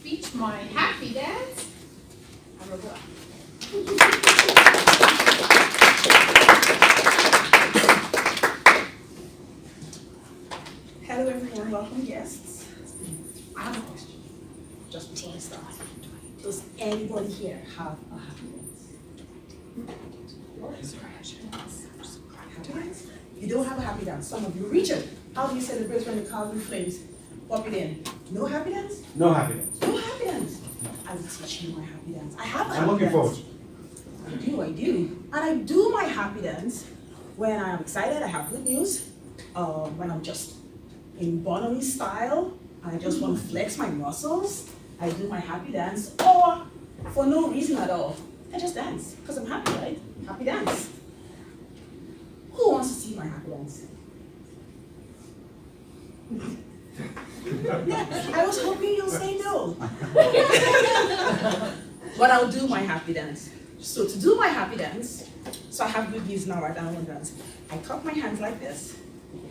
speech, my happy dance, Arobo. Hello everyone, welcome guests. I have a question, just before I start. Does anybody here have a happy dance? Happy dance? You don't have a happy dance, some of you. Richard, how do you celebrate when the Calvin flames pop it in? No happy dance? No happiness. No happy dance. I will teach you my happy dance. I have a I'm happy looking dance. forward to it. I do. And I do my happy dance when I am excited, I have good news, when I'm just in Bonham style, I just want to flex my muscles, I do my happy dance, or for no reason at all, I just dance, because I'm happy, right? Happy dance. Who wants to see my happy dance? I was hoping you'll say no. But I'll do my happy dance. So to do my happy dance, so I have good news now, right? I want to dance. I cup my hands like this,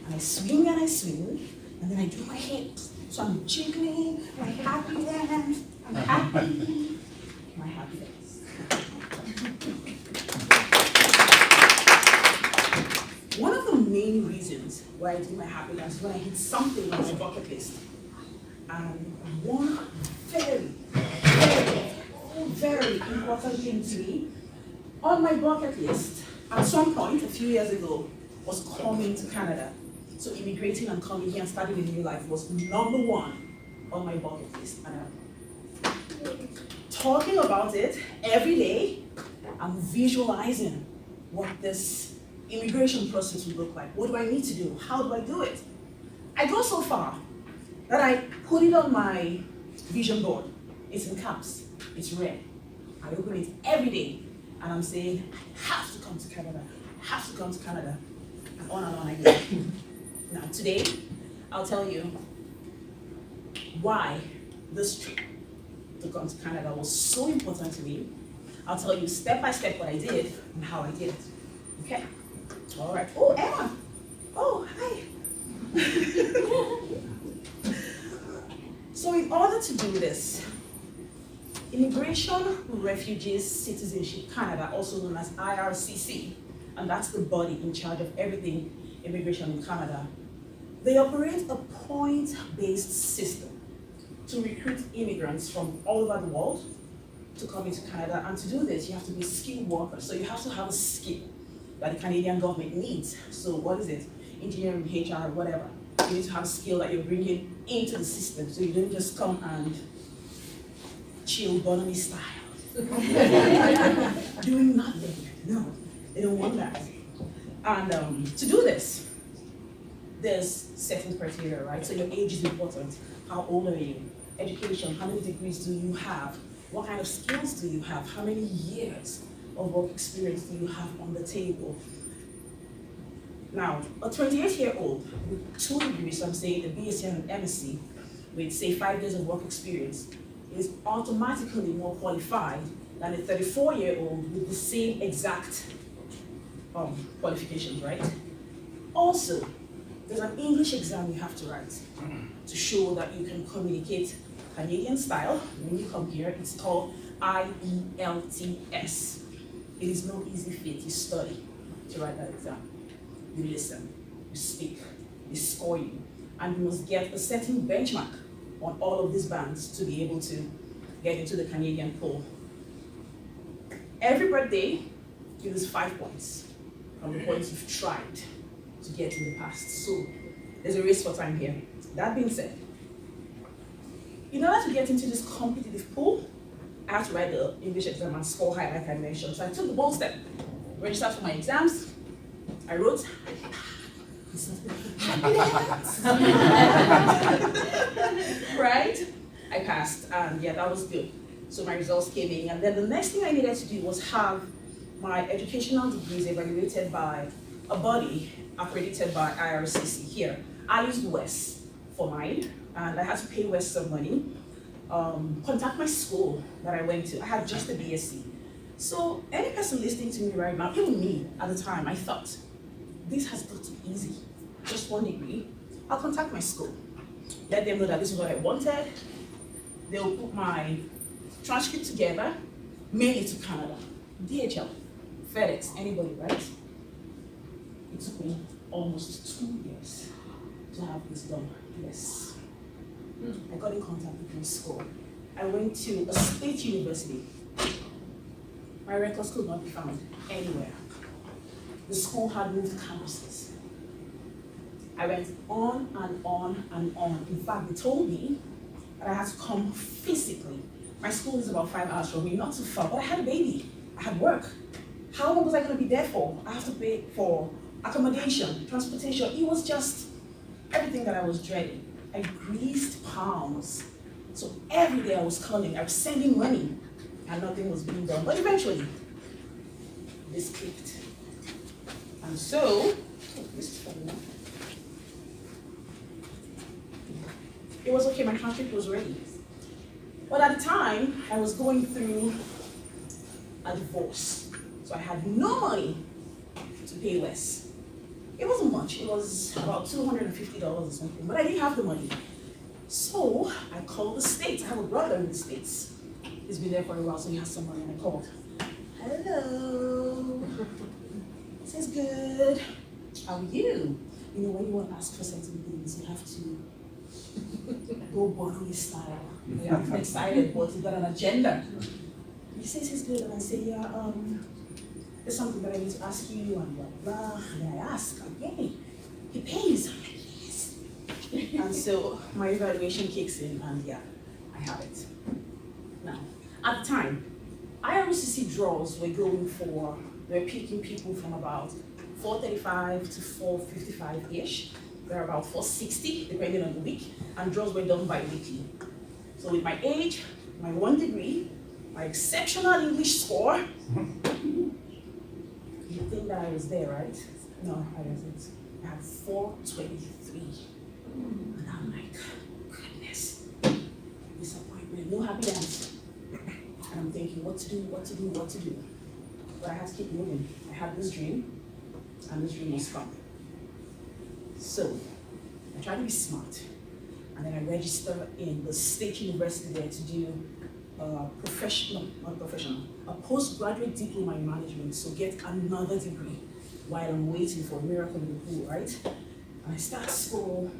and I swing, and then I do my hips. So I'm jiggling my happy dance. I'm happy. My happy dance. One of the main reasons why I do my happy dance is when I hit something on my bucket list. And one very important thing to me on my bucket list at some point a few years ago was coming to Canada. So immigrating and coming here and starting a new life was number one on my bucket list. And I'm talking about it every day. I'm visualizing what this immigration process would look like. What do I need to do? How do I do it? I go so far that I put it on my vision board. It's in caps. It's red. I open it every day and I'm saying, I have to come to Canada. I have to come to Canada. And on I go. Now today, I'll tell you why this trip to come to Canada was so important to me. I'll tell you step by step what I did and how I did it. Okay? All right. Oh, Emma. Oh, hi. So in order to do this, Immigration, Refugees, Citizenship Canada, also known as IRCC, and that's the body in charge of everything immigration in Canada, they operate a point-based system to recruit immigrants from all over the world to come into Canada. And to do this, you have to be a skilled worker. So you have to have a skill that the Canadian government needs. So what is it? Engineering, HR, whatever. You need to have a skill that you're bringing into the system. So you don't just come and chill Bonham style. Doing nothing. No, they don't want that. And to do this, there's certain criteria, right? So your age is important. How old are you? Education, how many degrees do you have? What kind of skills do you have? How many years of work experience do you have on the table? Now, a 28-year-old with 2 degrees, so I'm saying a BSc and an MSc, with say 5 years of work experience, is automatically more qualified than a 34-year-old with the same exact qualifications, right? Also, there's an English exam you have to write to show that you can communicate Canadian style. When you come here, it's called IELTS. It is no easy feat. You study to write that exam. You listen, you speak, they score you, and you must get a certain benchmark on all of these bands to be able to get into the Canadian pool. Every birthday, you lose 5 points from the points you've tried to get in the past. So there's a race for time here. That being said, in order to get into this competitive pool, I have to write the English exam and score high like I mentioned. So I took the bold step, registered for my exams. I wrote, happy dance. Right? I passed, and yeah, that was good. So my results came in, and then the next thing I needed to do was have my educational degrees evaluated by a body accredited by IRCC here. I used WES for mine, and I had to pay WES some money. Contact my school that I went to. I had just a BSc. So any person listening to me right now, even me at the time, I thought, this has got to be easy. Just 1 degree. I'll contact my school. Let them know that this is what I wanted. they'll put my transcript together, mail it to Canada. DHL, FedEx, anybody, right? It took me almost 2 years to have this done. Yes. I got in contact with my school. I went to a state university. My records could not be found anywhere. The school had moved campuses. I went on and on and on. In fact, they told me that I had to come physically. My school is about 5 hours from me, not too far, but I had a baby. I had work. How long was I going to be there for? I have to pay for accommodation, transportation. It was just everything that I was dreading. I greased palms. So every day I was calling, I was sending money, and nothing was being done. But eventually, this clicked. And so, this is funny enough. It was okay, my transcript was ready. But at the time, I was going through a divorce. So I had no money to pay Wes. It wasn't much, it was about $250 or something, but I didn't have the money. So I called the States. I have a brother in the States. He's been there for a while, so he has some money, and I called. Hello. He says, good. How are you? You know, when you want to ask for certain things, you have to go bodily style. Yeah, I'm excited, but you've got an agenda. He says he's good, and I say, yeah, there's something that I need to ask you, and blah, blah. And then I ask, okay, he pays. I'm like, yes. And so my evaluation kicks in, and yeah, I have it. Now, at the time, IRCC draws were going for, they were picking people from about 435 to 455-ish. They're about 460, depending on the week, and draws were done bi-weekly. So with my age, my 1 degree, my exceptional English score, you think that I was there, right? No, I wasn't. I had 423. And I'm like, goodness, disappointment, no happy dance. And I'm thinking, what to do. But I had to keep moving. I had this dream, and this dream was fun. So I tried to be smart. And then I registered in the state university there to do a postgraduate diploma in management, so get another degree while I'm waiting for a miracle in the pool, right? And I start school,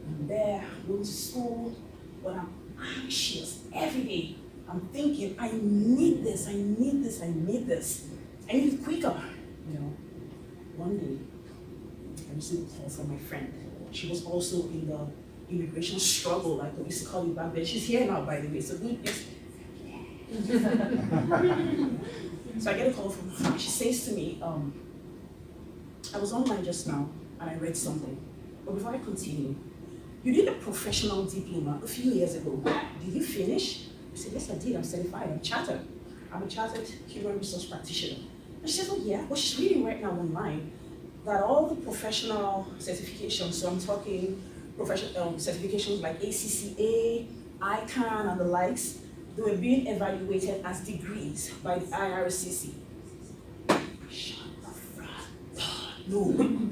I'm there, going to school, but I'm anxious every day. I'm thinking, I need this. I need it quicker, you know. One day, I received a call from my friend. She was also in the immigration struggle, like we used to call it back then. She's here now, by the way, so good news. So I get a call from her. She says to me, I was online just now and I read something. But before I continue, you did a professional diploma a few years ago. Did you finish? I said, yes, I did. I'm certified. I'm chartered. I'm a chartered human resource practitioner. And she says, oh yeah, well, she's reading right now online that all the professional certifications, so I'm talking professional certifications like ACCA, ICANN, and the likes, they were being evaluated as degrees by the IRCC. Shut the front door. No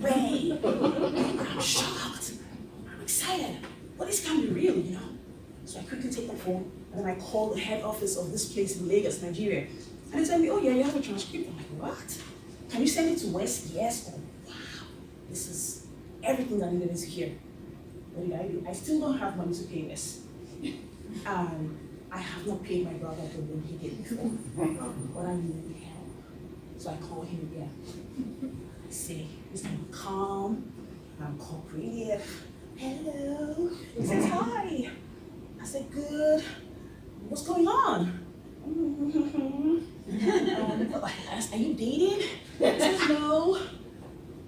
way. I'm shocked. I'm excited. Well, this can't be real, you know. So I quickly take my phone and then I call the head office of this place in Lagos, Nigeria. And they tell me, oh yeah, you have a transcript. I'm like, what? Can you send it to West? Yes. Oh, wow. This is everything I needed to hear. What did I do? I still don't have money to pay this. I have not paid my brother the loan he did before. But I needed help. So I call him again. I say, I'm calm, I'm cooperative. Hello. He says, hi. I said, good. What's going on? I asked, are you dating? He says, no.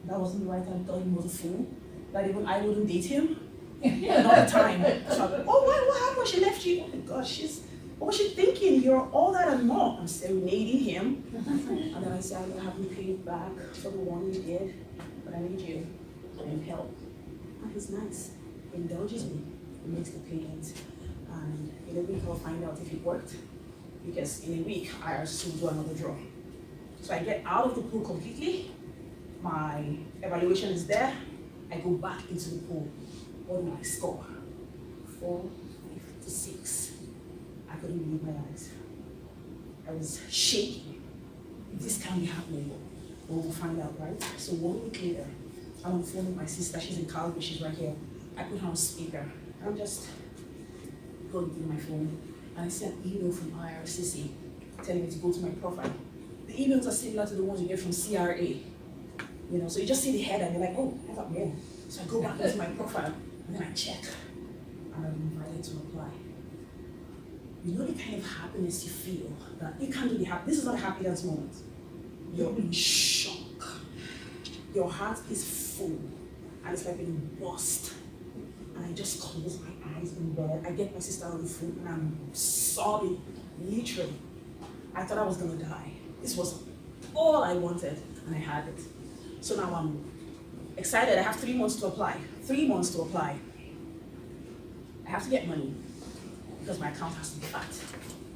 That wasn't the right time. I thought he was a fool. That even I wouldn't date him. Not the time. So I'm like, oh, what happened? She left you. Oh my gosh, what was she thinking? You're all that and more. I'm serenading him. And then I said, I haven't paid back for the one you did, but I need you. I need help. And he's nice. He indulges me. He makes the payment. And in a week, I'll find out if it worked. Because in a week, I still do another draw. So I get out of the pool completely. My evaluation is there. I go back into the pool. What do I score? 456. couldn't believe my eyes. I was shaking. This can't be happening. But we'll find out, right? So 1 week later, I'm on the phone with my sister. She's in Calgary. She's right here. I put her on speaker. I'm just going through my phone, and I see an email from IRCC telling me to go to my profile. The emails are similar to the ones you get from CRA. You know, so you just see the header and you're like, oh, I got mail. So I go back into my profile and then I check. And I'm invited to apply. You know the kind of happiness you feel that you can't really have. This is not a happy dance moment. You're in shock. Your heart is full and it's like a burst. And I just close my eyes in bed. I get my sister on the phone and I'm sobbing, literally. I thought I was gonna die. This was all I wanted and I had it. So now I'm excited. I have 3 months to apply. 3 months to apply. I have to get money because my account has to be fat.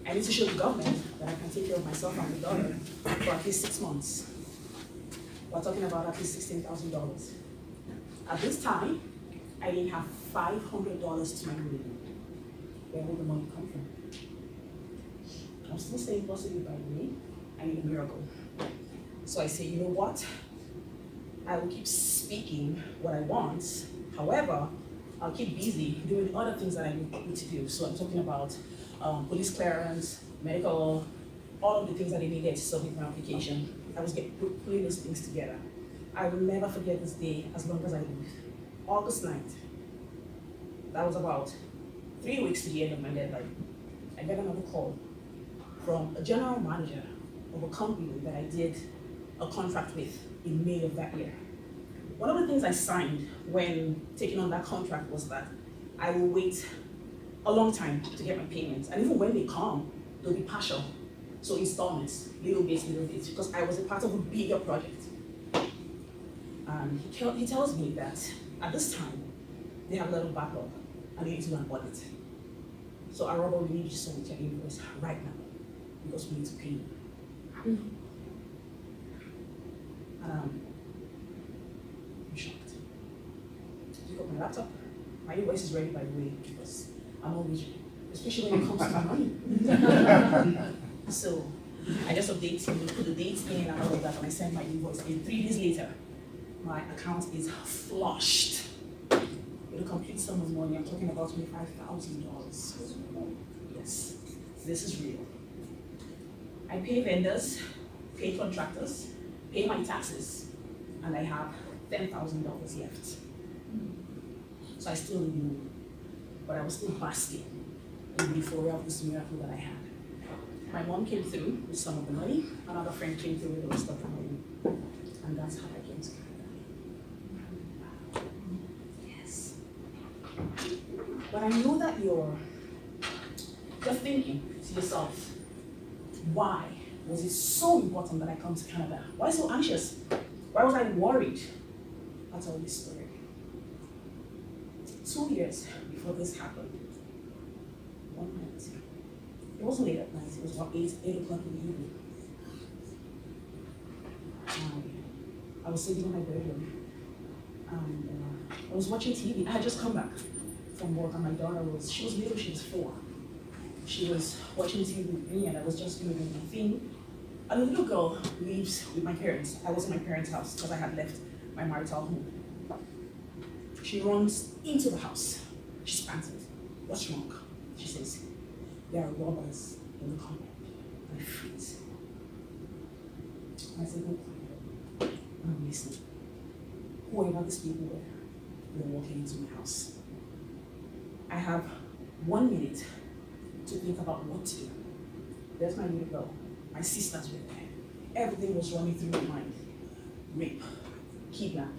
I need to show the government that I can take care of myself and my daughter for at least 6 months. We're talking about at least $16,000. At this time, I didn't have $500 to my name. Where will the money come from? I'm still saying possibly by me. I need a miracle. So I say, you know what? I will keep speaking what I want. However, I'll keep busy doing other things that I need to do. So I'm talking about police clearance, medical, all of the things that I needed to submit my application. I was putting those things together. I will never forget this day as long as I live. August 9th. That was about 3 weeks to the end of my deadline. I got another call from a general manager of a company that I did a contract with in May of that year. One of the things I signed when taking on that contract was that I will wait a long time to get my payments. And even when they come, they'll be partial. So installments, little bits, because I was a part of a bigger project. And he tells me that at this time, they have a lot of backlog and they need to do an audit. So Arobo, we need you to submit your invoice right now because we need to pay you. And I'm shocked. Pick up my laptop. My invoice is ready, by the way, because I'm always ready, especially when it comes to money. So I just update you, put the dates in and all of that, and I send my invoice in. 3 days later, my account is flushed with a complete sum of money. I'm talking about $25,000. Yes, this is real. I pay vendors, pay contractors, pay my taxes, and I have $10,000 left. So I still live in London, but I was still basking in the euphoria of this miracle that I had. My mom came through with some of the money, another friend came through with the rest of the money, and that's how I came to Canada. Yes. But I know that you're thinking to yourself, why was it so important that I come to Canada? Why so anxious? Why was I worried? I'll tell you this story. 2 years before this happened, one night, it wasn't late at night, it was about 8 o'clock in the evening. I was sitting in my bedroom and I was watching TV. I had just come back from work and my daughter she was little, she was 4. She was watching TV with me and I was just doing my thing. And the little girl leaves with my parents. I was in my parents' house because I had left my marital home. She runs into the house. She's panting. What's wrong? She says, there are robbers in the compound. And I freeze. And I said, no, I'm listening. Whoever these people were, they're walking into my house. I have 1 minute to think about what to do. There's my little girl. My sisters were there. Everything was running through my mind. Rape, kidnap.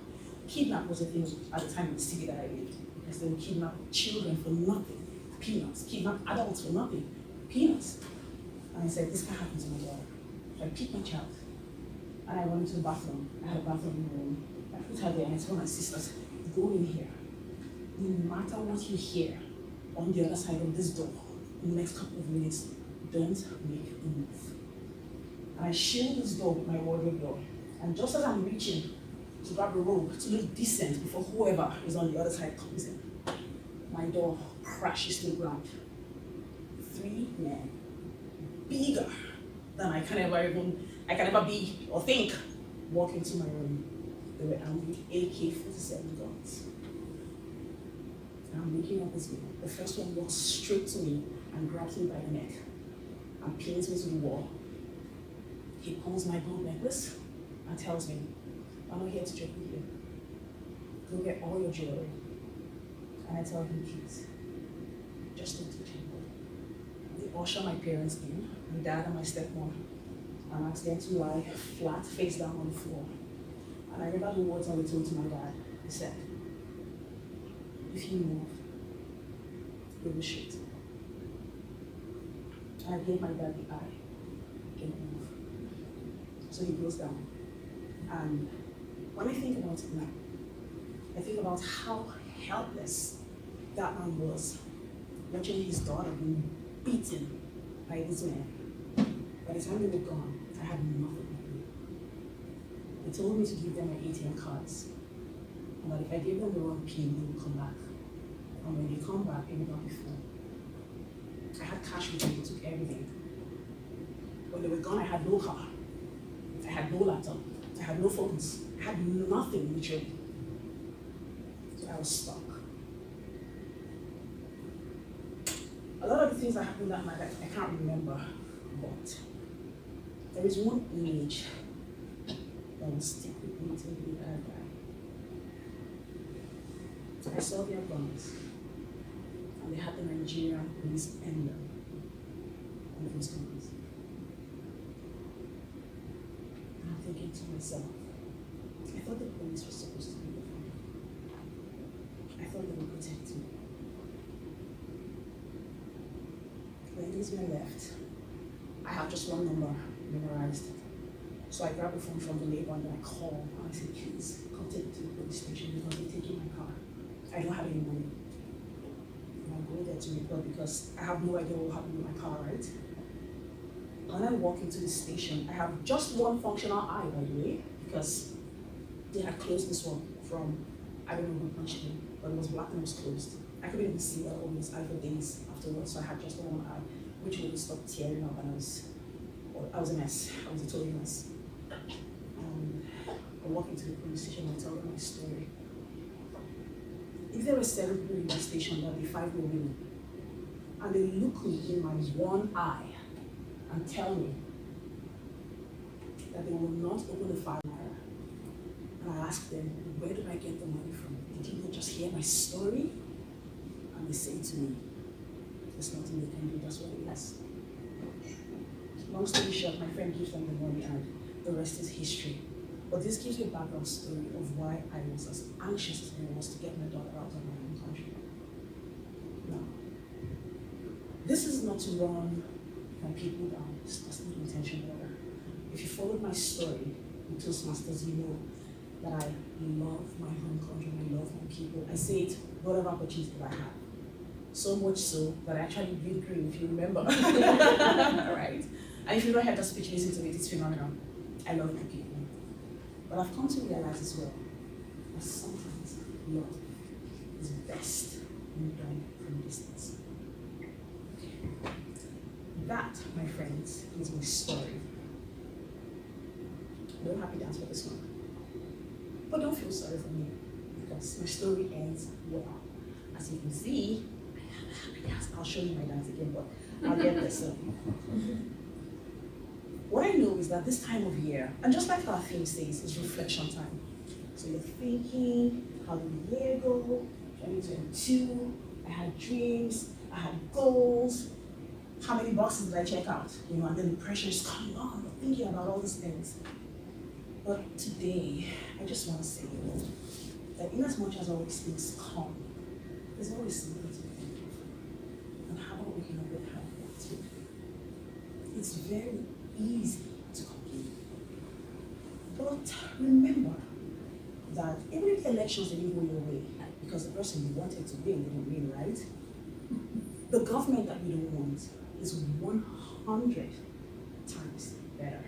Kidnap was a thing at the time in the city that I lived. Because they would kidnap children for nothing. Peanuts. Kidnap adults for nothing. Peanuts. And I said, this can't happen to my daughter. So I picked my child. And I went into the bathroom. I had a bathroom in the room. I put her there and I told my sisters, go in here. No matter what you hear on the other side of this door, in the next couple of minutes, don't make a move. And I shield this door with my wardrobe door. And just as I'm reaching to grab a robe to look decent before whoever is on the other side comes in, my door crashes to the ground. 3 men, bigger than I can ever be or think, walk into my room. They were armed with AK-47 guns. And I'm looking at this man. The first one walks straight to me and grabs me by the neck and pins me to the wall. He pulls my gold necklace and tells me, I'm not here to joke with you. Go get all your jewelry. And I tell him, please, just don't touch anybody. They usher my parents in, my dad and my stepmom, and ask them to lie flat, face down on the floor. And I remember the words I was told to my dad. He said, if you move, we will shoot. And I gave my dad the eye. Don't move. So he goes down. And when I think about it now, I think about how helpless that man was, watching his daughter being beaten by this man. By the time they were gone, I had nothing with me. They told me to give them my ATM cards, and that if I gave them the wrong PIN, they would come back. And when they come back, it would not be full. I had cash with me, they took everything. When they were gone, I had no car. I had no laptop. I had no phones. I had nothing, literally. So I was stuck. A lot of the things that happened that night, I can't remember, but there is one image that will stick with me till the day I die. I saw their guns, and they had the Nigerian police emblem on those guns. And I'm thinking to myself, I thought the police were supposed to be with me. I thought they would protect me. When these men left, I had just one number memorized. So I grabbed the phone from the neighbor and then I called and I said, please, come take me to the police station because they're taking my car. I don't have any money. And I go there to report because I have no idea what will happen with my car, right? When I walk into the station, I have just one functional eye, by the way, because they had closed this one from, I don't know who punched me, but it was black and it was closed. I couldn't even see all this eye for days afterwards, so I had just one eye, which really stopped tearing up, and I was a mess. I was a total mess. I walk into the police station and tell them my story. If there were 7 people in the station, there would be 5 women. And they look me in my one eye and tell me that they will not open the file. And I ask them, where do I get the money from? Did you not just hear my story? And they say to me, there's nothing they can do, that's what it is. Long story short, my friend gives them the money and the rest is history. But this gives you a background story of why I was as anxious as I was to get my daughter out of my own country. Now, this is not to run my people down, that's not the intention whatever. If you followed my story in Toastmasters, you know that I love my home country, I love my people. I say it whatever opportunity that I have. So much so that I actually breathe green, if you remember. Right? And if you don't have the speech, listen to it, it's phenomenal. I love my people. But I've come to realize as well that sometimes love is best when done from a distance. That, my friends, is my story. No happy dance for this one. But don't feel sorry for me, because my story ends well. As you can see, I have a happy dance. I'll show you my dance again, but I'll get there soon. What I know is that this time of year, and just like our theme says, is reflection time. So you're thinking, how did the year go? 2022, I had dreams, I had goals. How many boxes did I check out? You know, and then the pressure is coming on, you're thinking about all these things. But today, I just want to say that in as much as all these things come, there's always something to think of. And how about we can all get help that too? It's very easy to complain. But remember that even if the elections didn't go your way, because the person you wanted to win didn't win, right? The government that we don't want is 100 times better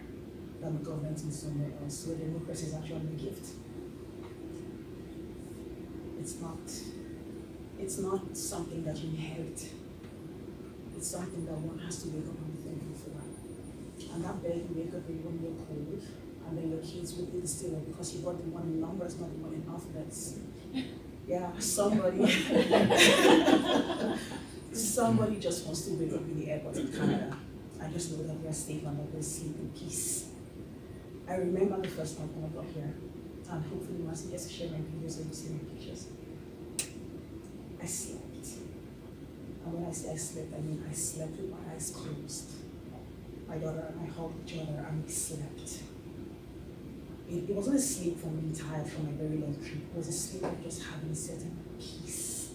than the government in somewhere else. So democracy is actually a gift. It's not something that you inherit. It's something that one has to wake up and be thankful for. And that bed you wake up in when you're cold, and then your kids will be still because you got the one in numbers, not the one in alphabets. Yeah, somebody somebody just wants to wake up in the airport in Canada. I just know that they're safe and that they'll sleep in peace. I remember the first time when I got here, and hopefully once you get to share my videos and you see my pictures. I slept. And when I say I slept, I mean I slept with my eyes closed. My daughter and I hugged each other and we slept. It wasn't a sleep from being tired from a very long trip. It was a sleep of just having a certain peace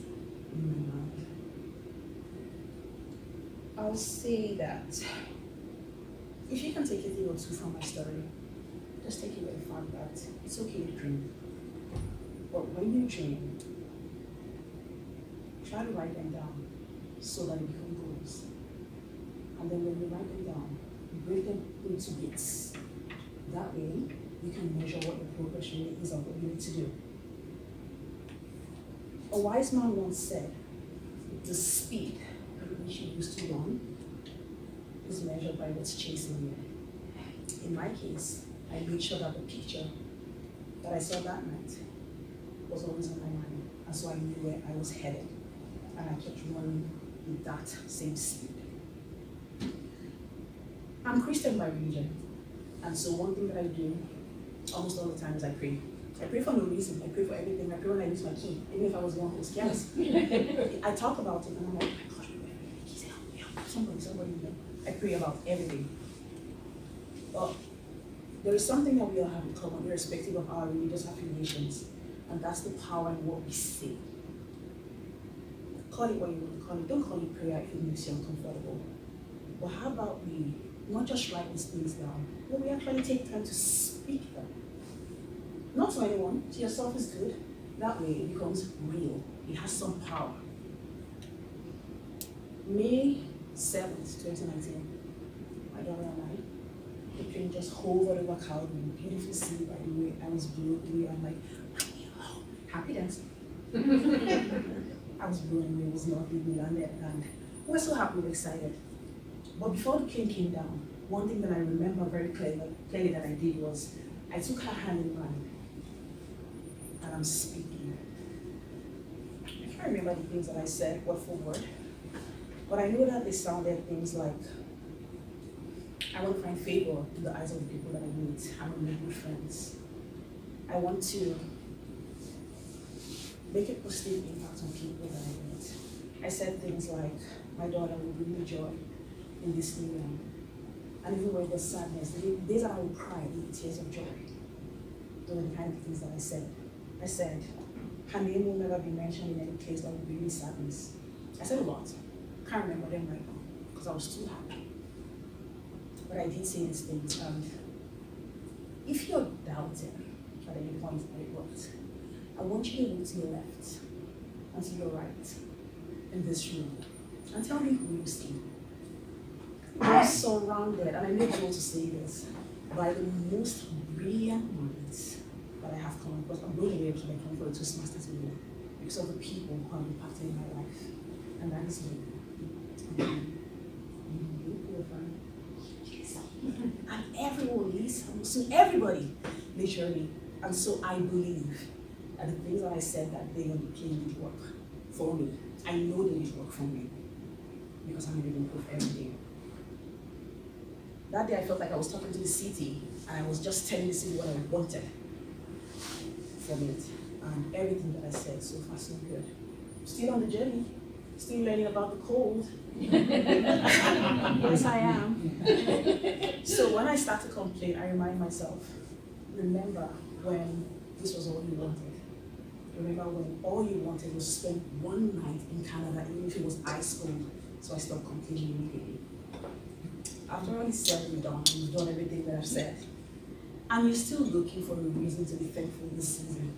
in my mind. I'll say that if you can take a thing or two from my story, just take away the fact that it's okay to dream. But when you dream, try to write them down so that they become goals. And then when you write them down, you break them into bits. That way, you can measure what the progression rate is of what you need to do. A wise man once said, the speed at which you used to run is measured by what's chasing you. In my case, I made sure that the picture that I saw that night was always on my mind, and so I knew where I was headed, and I kept running with that same speed. I'm Christian by religion, and so one thing that I do almost all the time is I pray. I pray for no reason. I pray for everything. I pray when I lose my key, even if I was the one who was careless. I talk about it, and I'm like, oh my gosh, please help me, somebody, I pray about everything. But there is something that we all have in common, irrespective of our religious affiliations, and that's the power in what we say. Call it what you want to call it. Don't call it prayer if it makes you uncomfortable. But how about we not just write these things down, but we actually take time to speak them? Not to anyone, to yourself is good. That way it becomes real. It has some power. May 7th, 2019, my daughter and I, the plane just hovered over Calgary, beautiful sea by the way. I was blown away. I'm like, oh, happy dancing. I was blown away, it was lovely, we landed, and we were so happy, we were excited. But before the plane came down, one thing that I remember very clearly that I did was, I took her hand in mine, and I'm speaking. I can't remember the things that I said word for word, but I know that they sounded things like, I want to find favor in the eyes of the people that I meet. I want to make good friends. I want to make a positive impact on people that I meet. I said things like, my daughter will bring me joy in this new year. And even when there's sadness, the days that I will cry, will be tears of joy. Those are the kind of things that I said. I said, her name will never be mentioned in any place that will bring me sadness. I said a lot. Can't remember them right now, because I was too happy. But I did say these things, and if you're doubting at any point that it worked, I want you to look to your left and to your right in this room and tell me who you see. You're surrounded, and I make sure to say this, by the most brilliant minds that I have come across. I'm blown away because I come for a Toastmasters video because of the people who have impacted in my life, and that is me. And everyone listens, so everybody, literally. And so I believe that the things that I said that day on the plane did work for me. I know they did work for me because I'm living proof every day. That day I felt like I was talking to the city and I was just telling the city what I wanted from it. And everything that I said so far so good. Still on the journey, still learning about the cold. Yes, I am. So when I start to complain, I remind myself, remember when this was all you wanted. Remember when all you wanted was to spend one night in Canada, even if it was ice cold. So I stopped complaining immediately. After all is said and done, you've done everything that I've said, and you're still looking for a reason to be thankful this season,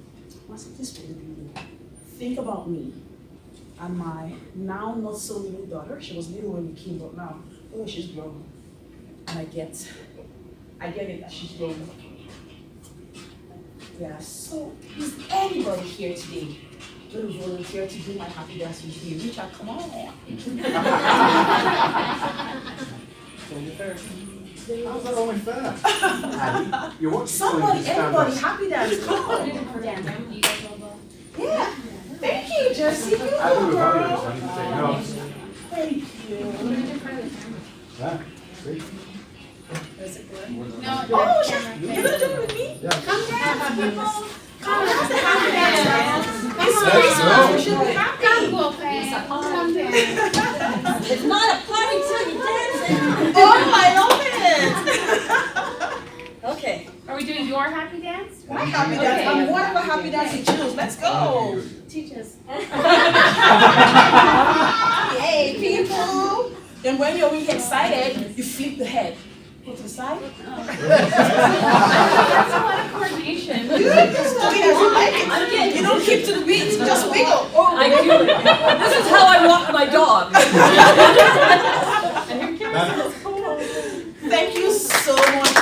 I said, just play the video. Think about me and my now not so little daughter. She was little when we came, but now, oh, she's grown. And I get it that she's grown. Yeah, so is anybody here today going to volunteer to do my happy dance with you? Reach out, come on. How's that only fair? Addy, you're watching Somebody, stand everybody, up. happy dance, come on. You guys all go. Yeah, thank you, Jessie, you I do go, value girl. this, I need to take notes. Thank you. Yeah, see? No, Oh, you're gonna do it with me? Yeah. come dance, people. Come on, that's a happy dance. It's Let's Christmas, go. we should be happy. Come, Wolfgang. Come dance. It's not a party till you dancing. Oh, I love it. Okay. Are we doing your happy dance? My happy dance, Okay. I'm whatever happy dance you choose, let's go. Teach us. Yay, people. Then when you're really excited, you flip the head. Go to the side. That's a lot of coordination. You just do it as you like it. You don't keep to the beat, you just wiggle. I do it. This is how I walk my dog. And your camera's Thank you so much,